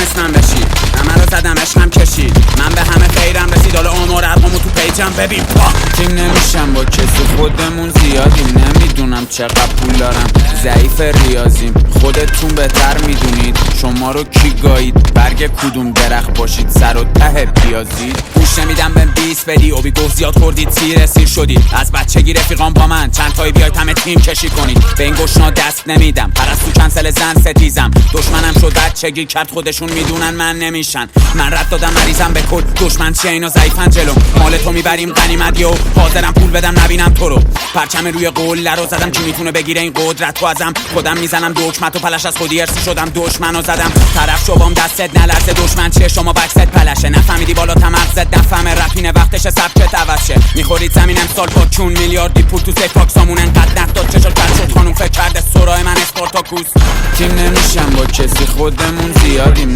مثل من بشی. همه رو زدم عشقم کشید، من به همه خیرم رسید. حالا آمار ارقامو تو پیجم ببین. تیم نمیشم با کسی، خودمون زیادیم. نمیدونم چقدر پول دارم، ضعیف ریاضیم. خودتون بهتر میدونید، شما رو کی گایید؟ برگ کدوم درخت باشید، سر و ته پیازید. گوش نمیدم به 20 بدی اوبی گفت زیاد خوردید سیر سیر شدید. از بچگی رفیقام با من چند تایی بیاید همه تیم کشی کنید. به این گشنا دست نمیدم، پرستو کنسل زن ستیزم. دشمنم شد بچگی کرد، خودشون میدونن من نمیشن. من رد دادم مریضم به کل، دشمن چیه اینا ضعیفن جلو. مال تو میبریم غنیمت یو، حاضرم پول بدم نبینم تو رو. پرچم روی قله رو زدم، کی میتونه بگیره این قدرت رو ازم؟ خودم میزنم دکمت و پلش از خودی ارسی شدم. دشمنو زدم طرف شوام دستت نلرزه. دشمن چیه شما بکست پلشه، نفهمیدی بالا تمرزت نفهمه رپینه وقتش سبکت عوض شه. میخورید زمین امسال با چون میلیاردی پول تو سیف باکسامون انقدر نفتاد چشات کرد شد خانوم فکر کرده سرای من اسپارتاکوس. تیم نمیشم با کسی، خودمون زیادیم.